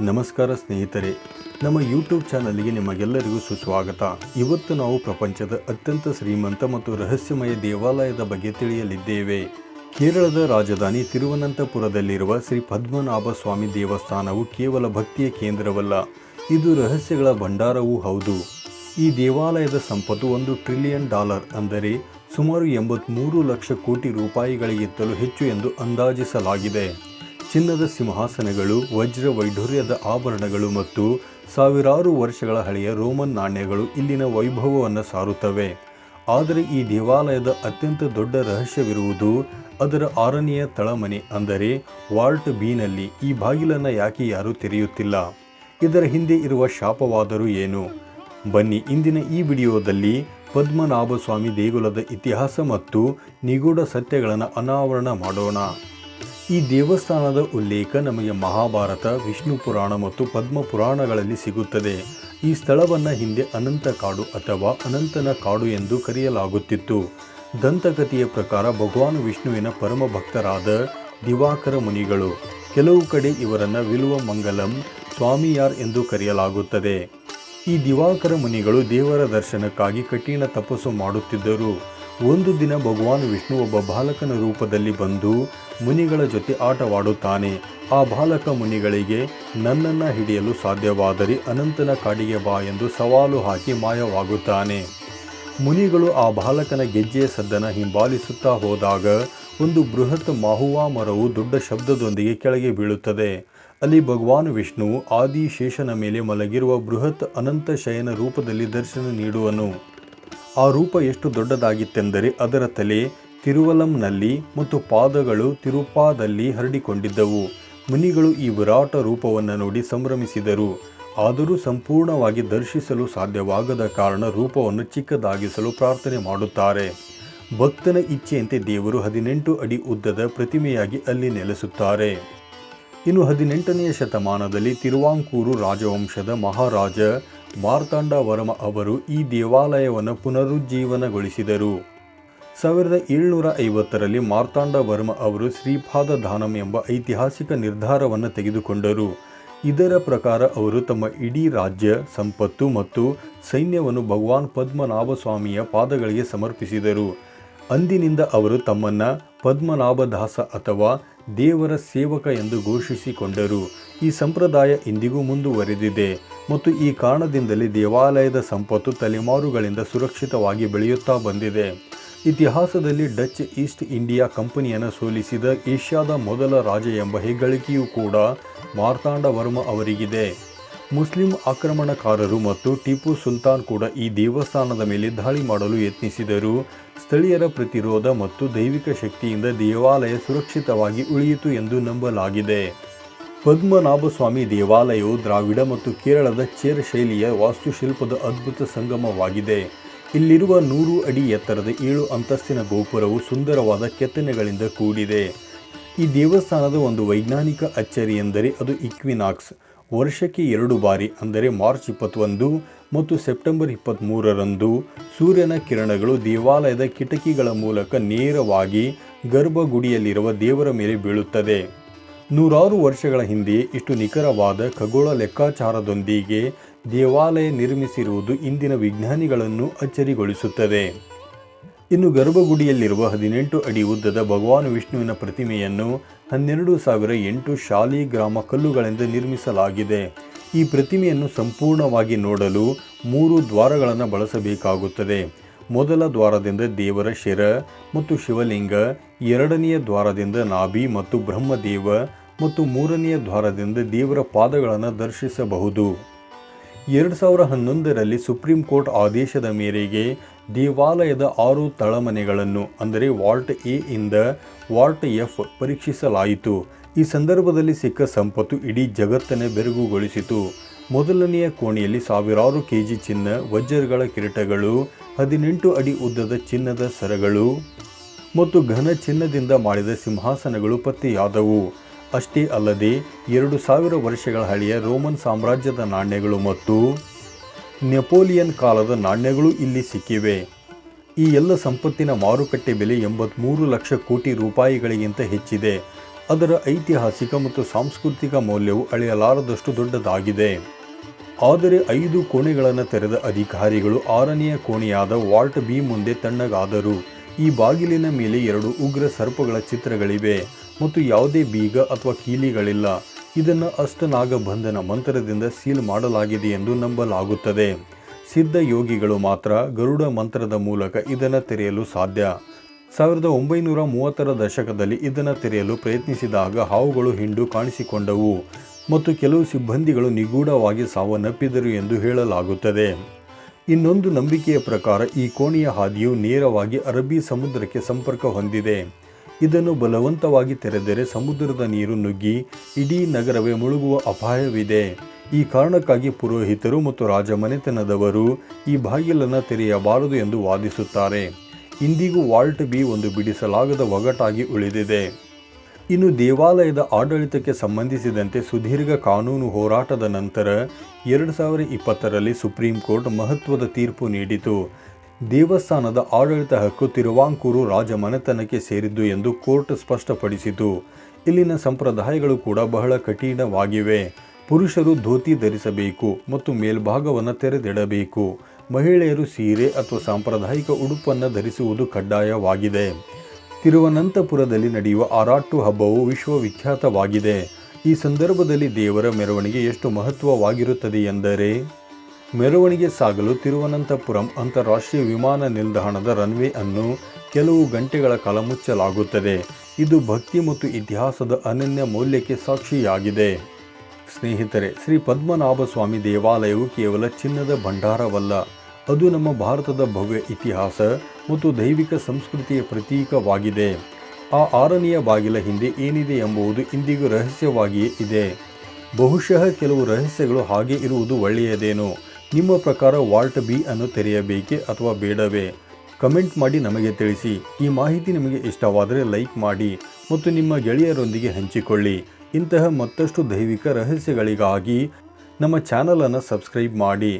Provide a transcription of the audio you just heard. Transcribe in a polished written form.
ನಮಸ್ಕಾರ ಸ್ನೇಹಿತರೆ, ನಮ್ಮ ಯೂಟ್ಯೂಬ್ ಚಾನಲ್ಗೆ ನಿಮಗೆಲ್ಲರಿಗೂ ಸುಸ್ವಾಗತ. ಇವತ್ತು ನಾವು ಪ್ರಪಂಚದ ಅತ್ಯಂತ ಶ್ರೀಮಂತ ಮತ್ತು ರಹಸ್ಯಮಯ ದೇವಾಲಯದ ಬಗ್ಗೆ ತಿಳಿಯಲಿದ್ದೇವೆ. ಕೇರಳದ ರಾಜಧಾನಿ ತಿರುವನಂತಪುರದಲ್ಲಿರುವ ಶ್ರೀ ಪದ್ಮನಾಭ ಸ್ವಾಮಿ ದೇವಸ್ಥಾನವು ಕೇವಲ ಭಕ್ತಿಯ ಕೇಂದ್ರವಲ್ಲ, ಇದು ರಹಸ್ಯಗಳ ಭಂಡಾರವೂ ಹೌದು. ಈ ದೇವಾಲಯದ ಸಂಪತ್ತು $1 ಟ್ರಿಲಿಯನ್, ಅಂದರೆ ಸುಮಾರು 83 ಲಕ್ಷ ಕೋಟಿ ರೂಪಾಯಿಗಳಿಗಿಂತಲೂ ಹೆಚ್ಚು ಎಂದು ಅಂದಾಜಿಸಲಾಗಿದೆ. ಚಿನ್ನದ ಸಿಂಹಾಸನಗಳು, ವಜ್ರ ವೈಢೂರ್ಯದ ಆಭರಣಗಳು ಮತ್ತು ಸಾವಿರಾರು ವರ್ಷಗಳ ಹಳೆಯ ರೋಮನ್ ನಾಣ್ಯಗಳು ಇಲ್ಲಿನ ವೈಭವವನ್ನು ಸಾರುತ್ತವೆ. ಆದರೆ ಈ ದೇವಾಲಯದ ಅತ್ಯಂತ ದೊಡ್ಡ ರಹಸ್ಯವಿರುವುದು ಅದರ 6ನೆಯ ತಳಮನೆ, ಅಂದರೆ ವಾಲ್ಟ್ ಬಿನಲ್ಲಿ. ಈ ಬಾಗಿಲನ್ನು ಯಾಕೆ ಯಾರೂ ತೆರೆಯುತ್ತಿಲ್ಲ? ಇದರ ಹಿಂದೆ ಇರುವ ಶಾಪವಾದರೂ ಏನು? ಬನ್ನಿ, ಇಂದಿನ ಈ ವಿಡಿಯೋದಲ್ಲಿ ಪದ್ಮನಾಭ ಸ್ವಾಮಿ ದೇಗುಲದ ಇತಿಹಾಸ ಮತ್ತು ನಿಗೂಢ ಸತ್ಯಗಳನ್ನು ಅನಾವರಣ ಮಾಡೋಣ. ಈ ದೇವಸ್ಥಾನದ ಉಲ್ಲೇಖ ನಮಗೆ ಮಹಾಭಾರತ, ವಿಷ್ಣು ಪುರಾಣ ಮತ್ತು ಪದ್ಮ ಪುರಾಣಗಳಲ್ಲಿ ಸಿಗುತ್ತದೆ. ಈ ಸ್ಥಳವನ್ನು ಹಿಂದೆ ಅನಂತ ಕಾಡು ಅಥವಾ ಅನಂತನ ಕಾಡು ಎಂದು ಕರೆಯಲಾಗುತ್ತಿತ್ತು. ದಂತಕಥೆಯ ಪ್ರಕಾರ ಭಗವಾನ್ ವಿಷ್ಣುವಿನ ಪರಮ ಭಕ್ತರಾದ ದಿವಾಕರ ಮುನಿಗಳು, ಕೆಲವು ಕಡೆ ಇವರನ್ನು ವಿಲ್ವ ಮಂಗಲಂ ಸ್ವಾಮಿಯಾರ್ ಎಂದು ಕರೆಯಲಾಗುತ್ತದೆ. ಈ ದಿವಾಕರ ಮುನಿಗಳು ದೇವರ ದರ್ಶನಕ್ಕಾಗಿ ಕಠಿಣ ತಪಸ್ಸು ಮಾಡುತ್ತಿದ್ದರು. ಒಂದು ದಿನ ಭಗವಾನ್ ವಿಷ್ಣು ಒಬ್ಬ ಬಾಲಕನ ರೂಪದಲ್ಲಿ ಬಂದು ಮುನಿಗಳ ಜೊತೆ ಆಟವಾಡುತ್ತಾನೆ. ಆ ಬಾಲಕ ಮುನಿಗಳಿಗೆ, ನನ್ನನ್ನು ಹಿಡಿಯಲು ಸಾಧ್ಯವಾದರೆ ಅನಂತನ ಕಾಡಿಗೆ ಬಾ ಎಂದು ಸವಾಲು ಹಾಕಿ ಮಾಯವಾಗುತ್ತಾನೆ. ಮುನಿಗಳು ಆ ಬಾಲಕನ ಗೆಜ್ಜೆಯ ಸದ್ದನ್ನು ಹಿಂಬಾಲಿಸುತ್ತಾ ಹೋದಾಗ ಒಂದು ಬೃಹತ್ ಮಾಹುವಾ ಮರವು ದೊಡ್ಡ ಶಬ್ದದೊಂದಿಗೆ ಕೆಳಗೆ ಬೀಳುತ್ತದೆ. ಅಲ್ಲಿ ಭಗವಾನ್ ವಿಷ್ಣು ಆದಿಶೇಷನ ಮೇಲೆ ಮಲಗಿರುವ ಬೃಹತ್ ಅನಂತ ಶಯನ ರೂಪದಲ್ಲಿ ದರ್ಶನ ನೀಡುವನು. ಆ ರೂಪ ಎಷ್ಟು ದೊಡ್ಡದಾಗಿತ್ತೆಂದರೆ ಅದರ ತಲೆ ತಿರುವಲಂನಲ್ಲಿ ಮತ್ತು ಪಾದಗಳು ತಿರುಪಾದಲ್ಲಿ ಹರಡಿಕೊಂಡಿದ್ದವು. ಮುನಿಗಳು ಈ ವಿರಾಟ ರೂಪವನ್ನು ನೋಡಿ ಸಂಭ್ರಮಿಸಿದರು. ಆದರೂ ಸಂಪೂರ್ಣವಾಗಿ ದರ್ಶಿಸಲು ಸಾಧ್ಯವಾಗದ ಕಾರಣ ರೂಪವನ್ನು ಚಿಕ್ಕದಾಗಿಸಲು ಪ್ರಾರ್ಥನೆ ಮಾಡುತ್ತಾರೆ. ಭಕ್ತನ ಇಚ್ಛೆಯಂತೆ ದೇವರು 18 ಅಡಿ ಉದ್ದದ ಪ್ರತಿಮೆಯಾಗಿ ಅಲ್ಲಿ ನೆಲೆಸುತ್ತಾರೆ. ಇನ್ನು 18ನೇ ಶತಮಾನದಲ್ಲಿ ತಿರುವಾಂಕೂರು ರಾಜವಂಶದ ಮಹಾರಾಜ ಮಾರ್ತಾಂಡ ವರ್ಮ ಅವರು ಈ ದೇವಾಲಯವನ್ನು ಪುನರುಜ್ಜೀವನಗೊಳಿಸಿದರು. 1750ರಲ್ಲಿ ಮಾರ್ತಾಂಡ ವರ್ಮ ಅವರು ಶ್ರೀಪಾದ ದಾನಂ ಎಂಬ ಐತಿಹಾಸಿಕ ನಿರ್ಧಾರವನ್ನು ತೆಗೆದುಕೊಂಡರು. ಇದರ ಪ್ರಕಾರ ಅವರು ತಮ್ಮ ಇಡೀ ರಾಜ್ಯ, ಸಂಪತ್ತು ಮತ್ತು ಸೈನ್ಯವನ್ನು ಭಗವಾನ್ ಪದ್ಮನಾಭ ಸ್ವಾಮಿಯ ಪಾದಗಳಿಗೆ ಸಮರ್ಪಿಸಿದರು. ಅಂದಿನಿಂದ ಅವರು ತಮ್ಮನ್ನು ಪದ್ಮನಾಭದಾಸ ಅಥವಾ ದೇವರ ಸೇವಕ ಎಂದು ಘೋಷಿಸಿಕೊಂಡರು. ಈ ಸಂಪ್ರದಾಯ ಇಂದಿಗೂ ಮುಂದುವರೆದಿದೆ ಮತ್ತು ಈ ಕಾರಣದಿಂದಲೇ ದೇವಾಲಯದ ಸಂಪತ್ತು ತಲೆಮಾರುಗಳಿಂದ ಸುರಕ್ಷಿತವಾಗಿ ಬೆಳೆಯುತ್ತಾ ಬಂದಿದೆ. ಇತಿಹಾಸದಲ್ಲಿ ಡಚ್ ಈಸ್ಟ್ ಇಂಡಿಯಾ ಕಂಪನಿಯನ್ನು ಸೋಲಿಸಿದ ಏಷ್ಯಾದ ಮೊದಲ ರಾಜ ಎಂಬ ಹೆಗ್ಗಳಿಕೆಯೂ ಕೂಡ ಮಾರ್ತಾಂಡ ವರ್ಮ ಅವರಿಗಿದೆ. ಮುಸ್ಲಿಂ ಆಕ್ರಮಣಕಾರರು ಮತ್ತು ಟಿಪ್ಪು ಸುಲ್ತಾನ್ ಕೂಡ ಈ ದೇವಸ್ಥಾನದ ಮೇಲೆ ದಾಳಿ ಮಾಡಲು ಯತ್ನಿಸಿದರು. ಸ್ಥಳೀಯರ ಪ್ರತಿರೋಧ ಮತ್ತು ದೈವಿಕ ಶಕ್ತಿಯಿಂದ ದೇವಾಲಯ ಸುರಕ್ಷಿತವಾಗಿ ಉಳಿಯಿತು ಎಂದು ನಂಬಲಾಗಿದೆ. ಪದ್ಮನಾಭ ಸ್ವಾಮಿ ದೇವಾಲಯವು ದ್ರಾವಿಡ ಮತ್ತು ಕೇರಳದ ಚೇರ ಶೈಲಿಯ ವಾಸ್ತುಶಿಲ್ಪದ ಅದ್ಭುತ ಸಂಗಮವಾಗಿದೆ. ಇಲ್ಲಿರುವ 100 ಅಡಿ ಎತ್ತರದ 7 ಅಂತಸ್ತಿನ ಗೋಪುರವು ಸುಂದರವಾದ ಕೆತ್ತನೆಗಳಿಂದ ಕೂಡಿದೆ. ಈ ದೇವಸ್ಥಾನದ ಒಂದು ವೈಜ್ಞಾನಿಕ ಅಚ್ಚರಿ ಎಂದರೆ ಅದು ಈಕ್ವಿನಾಕ್ಸ್. ವರ್ಷಕ್ಕೆ 2 ಬಾರಿ, ಅಂದರೆ ಮಾರ್ಚ್ 21 ಮತ್ತು ಸೆಪ್ಟೆಂಬರ್ 23ರಂದು ಸೂರ್ಯನ ಕಿರಣಗಳು ದೇವಾಲಯದ ಕಿಟಕಿಗಳ ಮೂಲಕ ನೇರವಾಗಿ ಗರ್ಭಗುಡಿಯಲ್ಲಿರುವ ದೇವರ ಮೇಲೆ ಬೀಳುತ್ತದೆ. 100 ವರ್ಷಗಳ ಹಿಂದೆ ಇಷ್ಟು ನಿಖರವಾದ ಖಗೋಳ ಲೆಕ್ಕಾಚಾರದೊಂದಿಗೆ ದೇವಾಲಯ ನಿರ್ಮಿಸಿರುವುದು ಇಂದಿನ ವಿಜ್ಞಾನಿಗಳನ್ನು ಅಚ್ಚರಿಗೊಳಿಸುತ್ತದೆ. ಇನ್ನು ಗರ್ಭಗುಡಿಯಲ್ಲಿರುವ 18 ಅಡಿ ಉದ್ದದ ಭಗವಾನ್ ವಿಷ್ಣುವಿನ ಪ್ರತಿಮೆಯನ್ನು 12,008 ಶಾಲಿಗ್ರಾಮ ಕಲ್ಲುಗಳಿಂದ ನಿರ್ಮಿಸಲಾಗಿದೆ. ಈ ಪ್ರತಿಮೆಯನ್ನು ಸಂಪೂರ್ಣವಾಗಿ ನೋಡಲು 3 ದ್ವಾರಗಳನ್ನು ಬಳಸಬೇಕಾಗುತ್ತದೆ. ಮೊದಲ ದ್ವಾರದಿಂದ ದೇವರ ಶಿರ ಮತ್ತು ಶಿವಲಿಂಗ, 2ನೆಯ ದ್ವಾರದಿಂದ ನಾಭಿ ಮತ್ತು ಬ್ರಹ್ಮದೇವ ಮತ್ತು 3ನೆಯ ದ್ವಾರದಿಂದ ದೇವರ ಪಾದಗಳನ್ನು ದರ್ಶಿಸಬಹುದು. 2011ರಲ್ಲಿ ಸುಪ್ರೀಂ ಕೋರ್ಟ್ ಆದೇಶದ ಮೇರೆಗೆ ದೇವಾಲಯದ 6 ತಳಮನೆಗಳನ್ನು, ಅಂದರೆ ವಾಲ್ಟ್ ಎ ಇಂದ ವಾಲ್ಟ್ ಎಫ್ ಪರೀಕ್ಷಿಸಲಾಯಿತು. ಈ ಸಂದರ್ಭದಲ್ಲಿ ಸಿಕ್ಕ ಸಂಪತ್ತು ಇಡೀ ಜಗತ್ತನ್ನೇ ಬೆರಗುಗೊಳಿಸಿತು. ಮೊದಲನೆಯ ಕೋಣೆಯಲ್ಲಿ ಸಾವಿರಾರು ಕೆಜಿ ಚಿನ್ನ, ವಜ್ರಗಳ ಕಿರೀಟಗಳು, 18 ಅಡಿ ಉದ್ದದ ಚಿನ್ನದ ಸರಗಳು ಮತ್ತು ಘನ ಚಿನ್ನದಿಂದ ಮಾಡಿದ ಸಿಂಹಾಸನಗಳು ಪತ್ತೆಯಾದವು. ಅಷ್ಟೇ ಅಲ್ಲದೆ 2000 ವರ್ಷಗಳ ಹಳೆಯ ರೋಮನ್ ಸಾಮ್ರಾಜ್ಯದ ನಾಣ್ಯಗಳು ಮತ್ತು ನೆಪೋಲಿಯನ್ ಕಾಲದ ನಾಣ್ಯಗಳು ಇಲ್ಲಿ ಸಿಕ್ಕಿವೆ. ಈ ಎಲ್ಲ ಸಂಪತ್ತಿನ ಮಾರುಕಟ್ಟೆ ಬೆಲೆ 83 ಲಕ್ಷ ಕೋಟಿ ರೂಪಾಯಿಗಳಿಗಿಂತ ಹೆಚ್ಚಿದೆ. ಅದರ ಐತಿಹಾಸಿಕ ಮತ್ತು ಸಾಂಸ್ಕೃತಿಕ ಮೌಲ್ಯವು ಅಳೆಯಲಾರದಷ್ಟು ದೊಡ್ಡದಾಗಿದೆ. ಆದರೆ 5 ಕೋಣೆಗಳನ್ನು ತೆರೆದ ಅಧಿಕಾರಿಗಳು 6ನೆಯ ಕೋಣೆಯಾದ ವಾಲ್ಟ್ ಬಿ ಮುಂದೆ ತಣ್ಣಗಾದರು. ಈ ಬಾಗಿಲಿನ ಮೇಲೆ 2 ಉಗ್ರ ಸರ್ಪಗಳ ಚಿತ್ರಗಳಿವೆ ಮತ್ತು ಯಾವುದೇ ಬೀಗ ಅಥವಾ ಕೀಲಿಗಳಿಲ್ಲ. ಇದನ್ನು ಅಷ್ಟನಾಗ ಬಂಧನ ಮಂತ್ರದಿಂದ ಸೀಲ್ ಮಾಡಲಾಗಿದೆ ಎಂದು ನಂಬಲಾಗುತ್ತದೆ. ಸಿದ್ಧ ಯೋಗಿಗಳು ಮಾತ್ರ ಗರುಡ ಮಂತ್ರದ ಮೂಲಕ ಇದನ್ನು ತೆರೆಯಲು ಸಾಧ್ಯ. 1930ರ ದಶಕದಲ್ಲಿ ಇದನ್ನು ತೆರೆಯಲು ಪ್ರಯತ್ನಿಸಿದಾಗ ಹಾವುಗಳು ಹಿಂಡು ಕಾಣಿಸಿಕೊಂಡವು ಮತ್ತು ಕೆಲವು ಸಿಬ್ಬಂದಿಗಳು ನಿಗೂಢವಾಗಿ ಸಾವನ್ನಪ್ಪಿದರು ಎಂದು ಹೇಳಲಾಗುತ್ತದೆ. ಇನ್ನೊಂದು ನಂಬಿಕೆಯ ಪ್ರಕಾರ ಈ ಕೋಣೆಯ ಹಾದಿಯು ನೇರವಾಗಿ ಅರಬ್ಬಿ ಸಮುದ್ರಕ್ಕೆ ಸಂಪರ್ಕ ಹೊಂದಿದೆ. ಇದನ್ನು ಬಲವಂತವಾಗಿ ತೆರೆದರೆ ಸಮುದ್ರದ ನೀರು ನುಗ್ಗಿ ಇಡೀ ನಗರವೇ ಮುಳುಗುವ ಅಪಾಯವಿದೆ. ಈ ಕಾರಣಕ್ಕಾಗಿ ಪುರೋಹಿತರು ಮತ್ತು ರಾಜಮನೆತನದವರು ಈ ಬಾಗಿಲನ್ನು ತೆರೆಯಬಾರದು ಎಂದು ವಾದಿಸುತ್ತಾರೆ. ಇಂದಿಗೂ ವಾಲ್ಟ್ ಬಿ ಒಂದು ಬಿಡಿಸಲಾಗದ ಒಗಟಾಗಿ ಉಳಿದಿದೆ. ಇನ್ನು ದೇವಾಲಯದ ಆಡಳಿತಕ್ಕೆ ಸಂಬಂಧಿಸಿದಂತೆ ಸುದೀರ್ಘ ಕಾನೂನು ಹೋರಾಟದ ನಂತರ 2020ರಲ್ಲಿ ಸುಪ್ರೀಂ ಕೋರ್ಟ್ ಮಹತ್ವದ ತೀರ್ಪು ನೀಡಿತು. ದೇವಸ್ಥಾನದ ಆಡಳಿತ ಹಕ್ಕು ತಿರುವಾಂಕೂರು ರಾಜಮನೆತನಕ್ಕೆ ಸೇರಿದ್ದು ಎಂದು ಕೋರ್ಟ್ ಸ್ಪಷ್ಟಪಡಿಸಿತು. ಇಲ್ಲಿನ ಸಂಪ್ರದಾಯಗಳು ಕೂಡ ಬಹಳ ಕಠಿಣವಾಗಿವೆ. ಪುರುಷರು ಧೋತಿ ಧರಿಸಬೇಕು ಮತ್ತು ಮೇಲ್ಭಾಗವನ್ನು ತೆರೆದಿಡಬೇಕು. ಮಹಿಳೆಯರು ಸೀರೆ ಅಥವಾ ಸಾಂಪ್ರದಾಯಿಕ ಉಡುಪನ್ನು ಧರಿಸುವುದು ಕಡ್ಡಾಯವಾಗಿದೆ. ತಿರುವನಂತಪುರದಲ್ಲಿ ನಡೆಯುವ ಆರಾಟ್ಟು ಹಬ್ಬವು ವಿಶ್ವವಿಖ್ಯಾತವಾಗಿದೆ. ಈ ಸಂದರ್ಭದಲ್ಲಿ ದೇವರ ಮೆರವಣಿಗೆ ಎಷ್ಟು ಮಹತ್ವವಾಗಿರುತ್ತದೆ ಎಂದರೆ, ಮೆರವಣಿಗೆ ಸಾಗಲು ತಿರುವನಂತಪುರಂ ಅಂತಾರಾಷ್ಟ್ರೀಯ ವಿಮಾನ ನಿಲ್ದಾಣದ ರನ್ವೇ ಅನ್ನು ಕೆಲವು ಗಂಟೆಗಳ ಕಾಲ ಮುಚ್ಚಲಾಗುತ್ತದೆ. ಇದು ಭಕ್ತಿ ಮತ್ತು ಇತಿಹಾಸದ ಅನನ್ಯ ಮೌಲ್ಯಕ್ಕೆ ಸಾಕ್ಷಿಯಾಗಿದೆ. ಸ್ನೇಹಿತರೆ, ಶ್ರೀ ಪದ್ಮನಾಭ ಸ್ವಾಮಿ ದೇವಾಲಯವು ಕೇವಲ ಚಿನ್ನದ ಭಂಡಾರವಲ್ಲ. ಅದು ನಮ್ಮ ಭಾರತದ ಭವ್ಯ ಇತಿಹಾಸ ಮತ್ತು ದೈವಿಕ ಸಂಸ್ಕೃತಿಯ ಪ್ರತೀಕವಾಗಿದೆ. ಆ 6ನೆಯ ಬಾಗಿಲ ಹಿಂದೆ ಏನಿದೆ ಎಂಬುದು ಇಂದಿಗೂ ರಹಸ್ಯವಾಗಿಯೇ ಇದೆ. ಬಹುಶಃ ಕೆಲವು ರಹಸ್ಯಗಳು ಹಾಗೆ ಇರುವುದು ಒಳ್ಳೆಯದೇನೋ. ನಿಮ್ಮ ಪ್ರಕಾರ ವಾಲ್ಟ್ ಬಿ ಅನ್ನು ತೆರೆಯಬೇಕೇ ಅಥವಾ ಬೇಡವೇ? ಕಮೆಂಟ್ ಮಾಡಿ ನಮಗೆ ತಿಳಿಸಿ. ಈ ಮಾಹಿತಿ ನಿಮಗೆ ಇಷ್ಟವಾದರೆ ಲೈಕ್ ಮಾಡಿ ಮತ್ತು ನಿಮ್ಮ ಗೆಳೆಯರೊಂದಿಗೆ ಹಂಚಿಕೊಳ್ಳಿ. ಇಂತಹ ಮತ್ತಷ್ಟು ದೈವಿಕ ರಹಸ್ಯಗಳಿಗಾಗಿ ನಮ್ಮ ಚಾನಲನ್ನು ಸಬ್ಸ್ಕ್ರೈಬ್ ಮಾಡಿ.